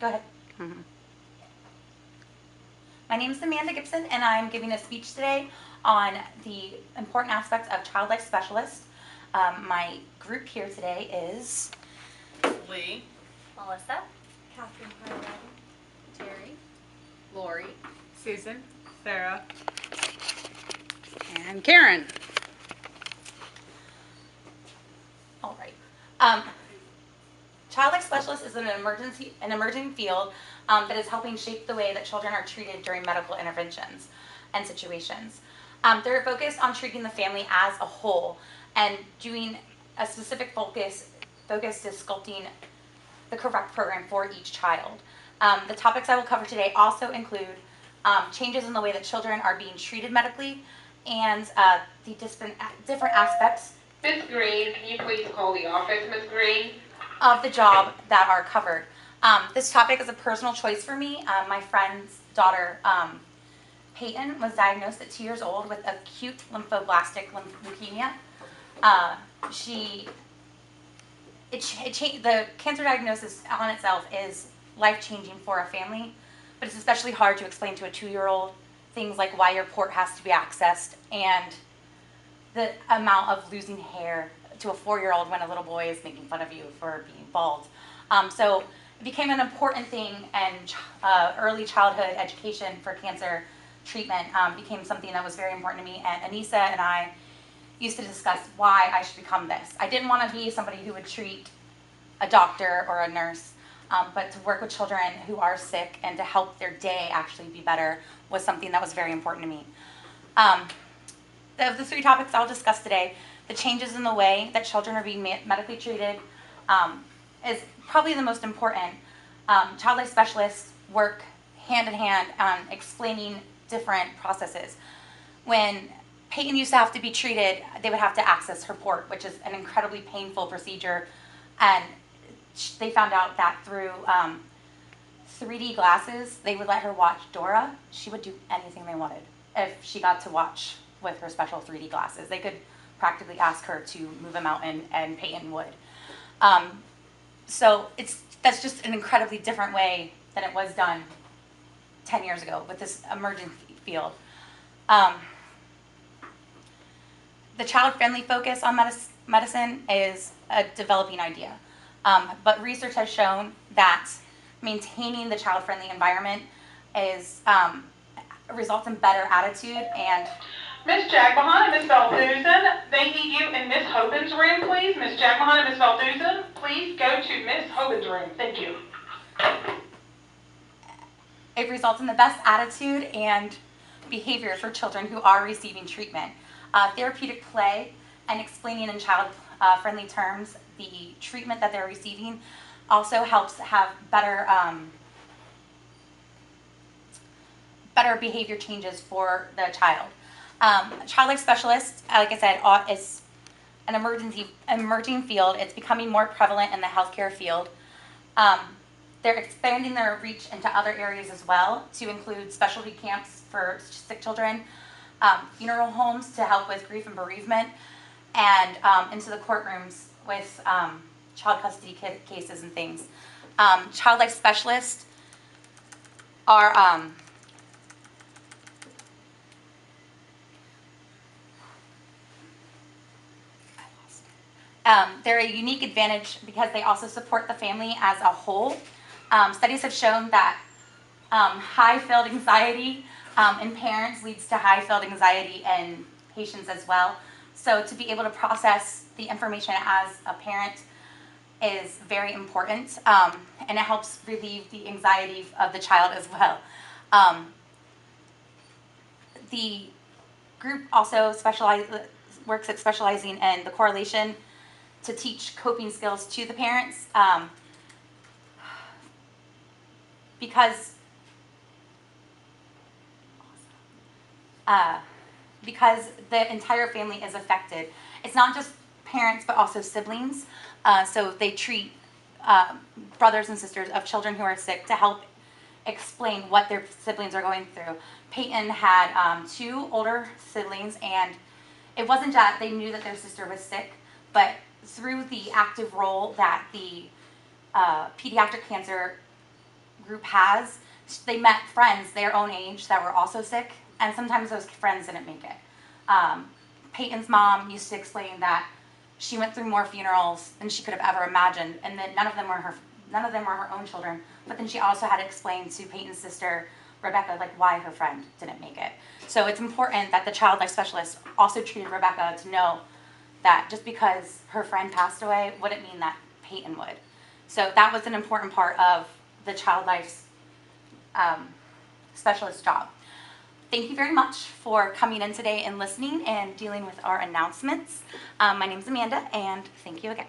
Go ahead. My name is Amanda Gibson, and I'm giving a speech today on the important aspects of child life specialist. My group here today is Lee, Melissa, Catherine Harlan, Terry, Lori, Susan, Sarah, and Karen. all right. Child life specialist is an emerging field that is helping shape the way that children are treated during medical interventions and situations. They're focused on treating the family as a whole and doing a specific focus to sculpting the correct program for each child. The topics I will cover today also include changes in the way that children are being treated medically and the different aspects Miss Green, can you please call the office, Miss Green? of the job that are covered. This topic is a personal choice for me. My friend's daughter, Peyton, was diagnosed at 2 years old with acute lymphoblastic leukemia. The cancer diagnosis on itself is life-changing for a family, but it's especially hard to explain to a 2-year-old things like why your port has to be accessed and the amount of losing hair to a 4-year-old when a little boy is making fun of you for being bald. So it became an important thing, and early childhood education for cancer treatment became something that was very important to me. And Anissa and I used to discuss why I should become this. I didn't want to be somebody who would treat a doctor or a nurse, but to work with children who are sick and to help their day actually be better was something that was very important to me. Of the 3 topics I'll discuss today, the changes in the way that children are being medically treated is probably the most important. Child life specialists work hand in hand on explaining different processes. When Peyton used to have to be treated, they would have to access her port, which is an incredibly painful procedure. And they found out that through 3D glasses, they would let her watch Dora. She would do anything they wanted if she got to watch with her special 3D glasses. They could practically ask her to move a mountain, and Peyton would. So that's just an incredibly different way than it was done 10 years ago with this emerging field. The child-friendly focus on medicine is a developing idea, but research has shown that maintaining the child-friendly environment results in better attitude and Miss Jagmahan and Miss Valdusen, they need you in Miss Hoban's room, please. Miss Jagmahan and Miss Valdusen, please go to Miss Hoban's room. Thank you. it results in the best attitude and behavior for children who are receiving treatment. Therapeutic play and explaining in child-friendly terms the treatment that they're receiving also helps have better behavior changes for the child. Child life specialist, like I said, is an emerging field. It's becoming more prevalent in the healthcare field. They're expanding their reach into other areas as well, to include specialty camps for sick children, funeral homes to help with grief and bereavement, and into the courtrooms with child custody cases and things. Child life specialists are they're a unique advantage because they also support the family as a whole. Studies have shown that high-filled anxiety in parents leads to high-filled anxiety in patients as well. So to be able to process the information as a parent is very important, and it helps relieve the anxiety of the child as well. The group also works at specializing in the correlation to teach coping skills to the parents, because the entire family is affected. It's not just parents, but also siblings. So they treat brothers and sisters of children who are sick to help explain what their siblings are going through. Peyton had 2 older siblings, and it wasn't that they knew that their sister was sick, but through the active role that the pediatric cancer group has, they met friends their own age that were also sick, and sometimes those friends didn't make it. Peyton's mom used to explain that she went through more funerals than she could have ever imagined, and that none of them were her own children. But then she also had to explain to Peyton's sister, Rebecca, like why her friend didn't make it. So it's important that the child life specialist also treated Rebecca to know that just because her friend passed away wouldn't mean that Peyton would. So that was an important part of the child life specialist job. Thank you very much for coming in today and listening and dealing with our announcements. My name's Amanda, and thank you again.